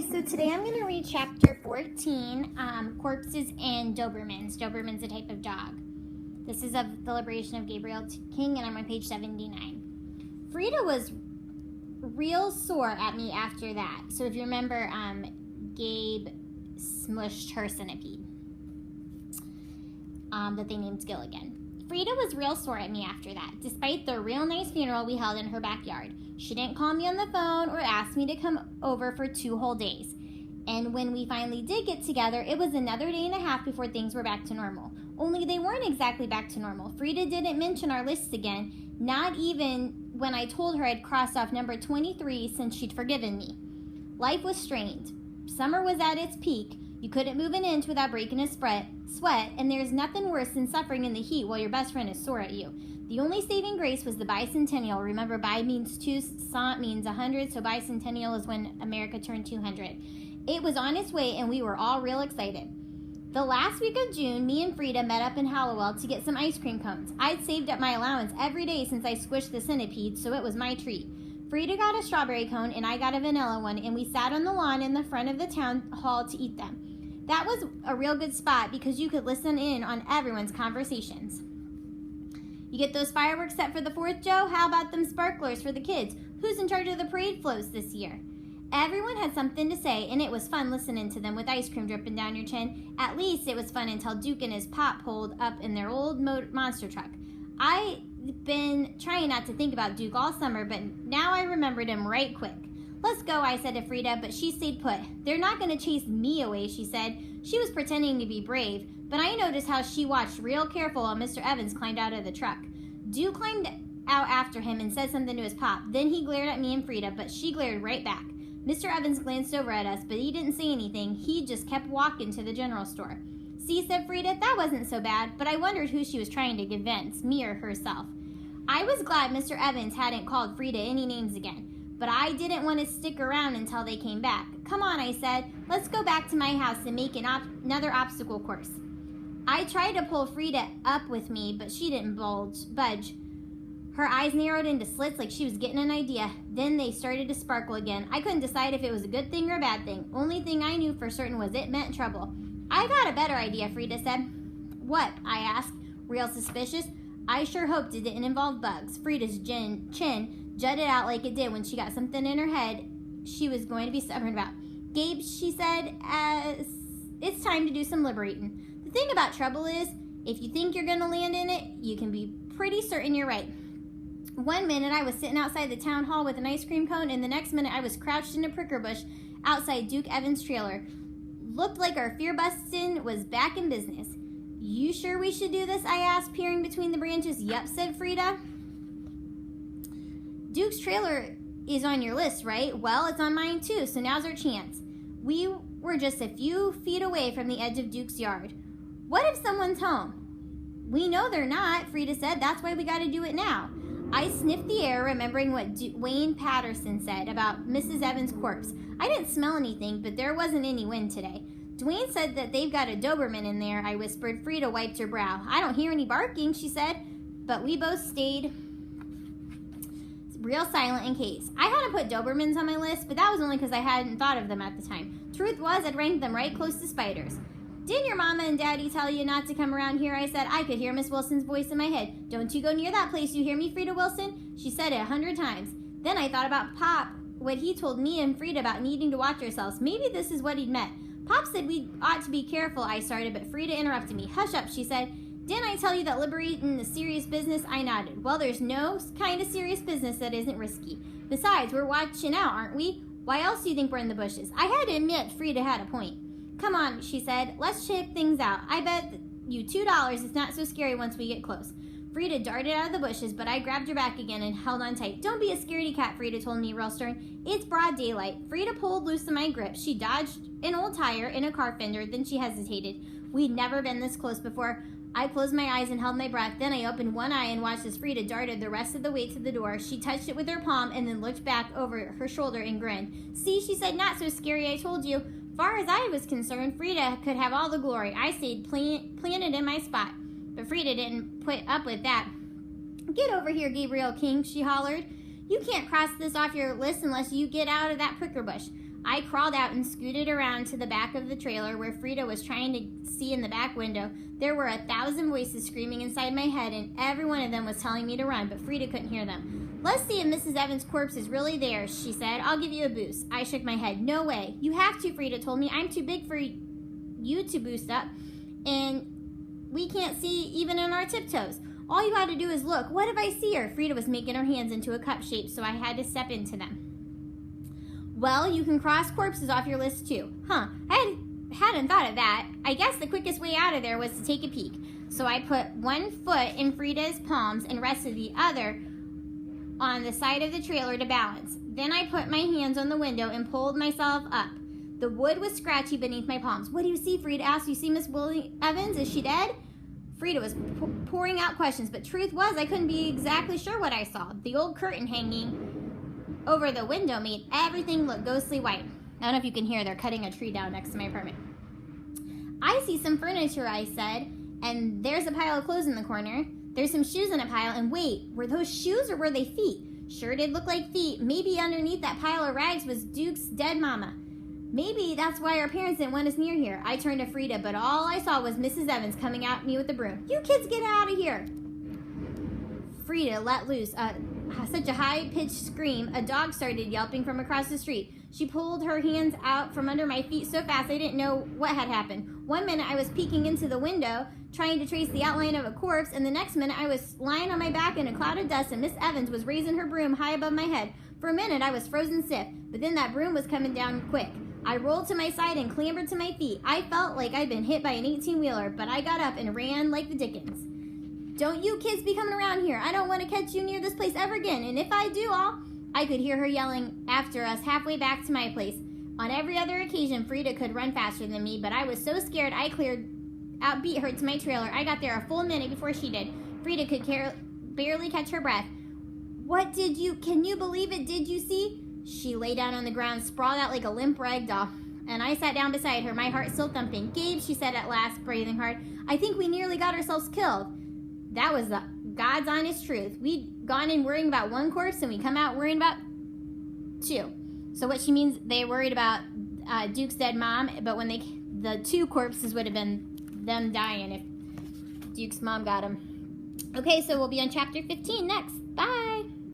Hi, so today I'm going to read chapter 14, Corpses and Dobermans. Doberman's a type of dog. This is of the Liberation of Gabriel King, and I'm on page 79. Frida was real sore at me after that. So if you remember, Gabe smushed her centipede that they named Gilligan. Frida was real sore at me after that, despite the real nice funeral we held in her backyard. She didn't call me on the phone or ask me to come over for 2 whole days. And when we finally did get together, it was another day and a half before things were back to normal. Only they weren't exactly back to normal. Frida didn't mention our lists again, not even when I told her I'd crossed off number 23 since she'd forgiven me. Life was strained. Summer was at its peak. You couldn't move an inch without breaking a sweat, and there's nothing worse than suffering in the heat while your best friend is sore at you. The only saving grace was the bicentennial. Remember, bi means 2, cent means 100, so bicentennial is when America turned 200. It was on its way, and we were all real excited. The last week of June, me and Frida met up in Hallowell to get some ice cream cones. I'd saved up my allowance every day since I squished the centipede, so it was my treat. Frida got a strawberry cone, and I got a vanilla one, and we sat on the lawn in the front of the town hall to eat them. That was a real good spot because you could listen in on everyone's conversations. You get those fireworks set for the 4th, Joe? How about them sparklers for the kids? Who's in charge of the parade floats this year? Everyone had something to say, and it was fun listening to them with ice cream dripping down your chin. At least it was fun until Duke and his pop pulled up in their old monster truck. I'd been trying not to think about Duke all summer, but now I remembered him right quick. Let's go, I said to Frida, but she stayed put. They're not going to chase me away, she said. She was pretending to be brave, but I noticed how she watched real careful while Mr. Evans climbed out of the truck. Duke climbed out after him and said something to his pop. Then he glared at me and Frida, but she glared right back. Mr. Evans glanced over at us, but he didn't say anything. He just kept walking to the general store. See, said Frida, that wasn't so bad, but I wondered who she was trying to convince, me or herself. I was glad Mr. Evans hadn't called Frida any names again. But I didn't want to stick around until they came back. Come on, I said. Let's go back to my house and make another obstacle course. I tried to pull Frida up with me, but she didn't budge. Her eyes narrowed into slits like she was getting an idea. Then they started to sparkle again. I couldn't decide if it was a good thing or a bad thing. Only thing I knew for certain was it meant trouble. I got a better idea, Frida said. What? I asked, real suspicious. I sure hoped it didn't involve bugs. Frida's chin jutted out like it did when she got something in her head she was going to be stubborn about. Gabe, she said, it's time to do some liberating. The thing about trouble is, if you think you're going to land in it, you can be pretty certain you're right. One minute I was sitting outside the town hall with an ice cream cone, and the next minute I was crouched in a pricker bush outside Duke Evans' trailer. Looked like our fear-busting was back in business. You sure we should do this? I asked, peering between the branches. Yup, said Frida. Duke's trailer is on your list, right? Well, it's on mine too, so now's our chance. We were just a few feet away from the edge of Duke's yard. What if someone's home? We know they're not, Frida said. That's why we got to do it now. I sniffed the air, remembering what Wayne Patterson said about Mrs. Evans' corpse. I didn't smell anything, but there wasn't any wind today. Dwayne said that they've got a Doberman in there, I whispered. Frida wiped her brow. I don't hear any barking, she said, but we both stayed real silent in case. I hadn't put Dobermans on my list, but that was only because I hadn't thought of them at the time. Truth was, I'd ranked them right close to spiders. Didn't your mama and daddy tell you not to come around here? I said. I could hear Miss Wilson's voice in my head. Don't you go near that place, you hear me, Frida Wilson? She said it 100 times. Then I thought about Pop, what he told me and Frida about needing to watch ourselves. Maybe this is what he'd meant. Pop said we ought to be careful, I started, but Frida interrupted me. Hush up, she said. Didn't I tell you that liberating is serious business? I nodded. Well, there's no kind of serious business that isn't risky. Besides, we're watching out, aren't we? Why else do you think we're in the bushes? I had to admit, Frida had a point. Come on, she said. Let's check things out. I bet you $2 it's not so scary once we get close. Frida darted out of the bushes, but I grabbed her back again and held on tight. Don't be a scaredy cat, Frida told me real stern. It's broad daylight. Frida pulled loose of my grip. She dodged an old tire in a car fender, then she hesitated. We'd never been this close before. I closed my eyes and held my breath. Then I opened one eye and watched as Frida darted the rest of the way to the door. She touched it with her palm and then looked back over her shoulder and grinned. See, she said, not so scary, I told you. Far as I was concerned, Frida could have all the glory. I stayed planted in my spot. But Frida didn't put up with that. Get over here, Gabriel King, she hollered. You can't cross this off your list unless you get out of that pricker bush. I crawled out and scooted around to the back of the trailer where Frida was trying to see in the back window. There were 1,000 voices screaming inside my head, and every one of them was telling me to run, but Frida couldn't hear them. "Let's see if Mrs. Evans' corpse is really there," she said. "I'll give you a boost." I shook my head. "No way. You have to," Frida told me. "I'm too big for you to boost up, and we can't see even in our tiptoes. All you got to do is look. What if I see her?" Frida was making her hands into a cup shape, so I had to step into them. "Well, you can cross corpses off your list too." "Huh, I hadn't thought of that. I guess the quickest way out of there was to take a peek." So I put one foot in Frida's palms and rested the other on the side of the trailer to balance. Then I put my hands on the window and pulled myself up. The wood was scratchy beneath my palms. "What do you see?" Frida asked. "You see Miss Willie Evans? Is she dead?" Frida was pouring out questions, but truth was I couldn't be exactly sure what I saw. The old curtain hanging over the window made everything look ghostly white. I don't know if you can hear, they're cutting a tree down next to my apartment. "I see some furniture," I said, "and there's a pile of clothes in the corner. There's some shoes in a pile, and wait, were those shoes or were they feet? Sure did look like feet. Maybe underneath that pile of rags was Duke's dead mama. Maybe that's why our parents didn't want us near here." I turned to Frida, but all I saw was Mrs. Evans coming at me with a broom. "You kids get out of here!" Frida let loose such a high-pitched scream, a dog started yelping from across the street. She pulled her hands out from under my feet so fast I didn't know what had happened. One minute I was peeking into the window, trying to trace the outline of a corpse, and the next minute I was lying on my back in a cloud of dust, and Miss Evans was raising her broom high above my head. For a minute I was frozen stiff, but then that broom was coming down quick. I rolled to my side and clambered to my feet. I felt like I'd been hit by an 18-wheeler, but I got up and ran like the dickens. "Don't you kids be coming around here. I don't want to catch you near this place ever again, and if I do, I could hear her yelling after us halfway back to my place. On every other occasion, Frida could run faster than me, but I was so scared I outbeat her to my trailer. I got there a full minute before she did. Frida could barely catch her breath. Can you believe it? Did you see?" She lay down on the ground, sprawled out like a limp rag doll, and I sat down beside her, my heart still thumping. "Gabe," she said at last, breathing hard, "I think we nearly got ourselves killed." That was the God's honest truth. We'd gone in worrying about one corpse, and we come out worrying about two. So what she means, they worried about Duke's dead mom, but when the two corpses would have been them dying if Duke's mom got him. Okay, so we'll be on chapter 15 next. Bye.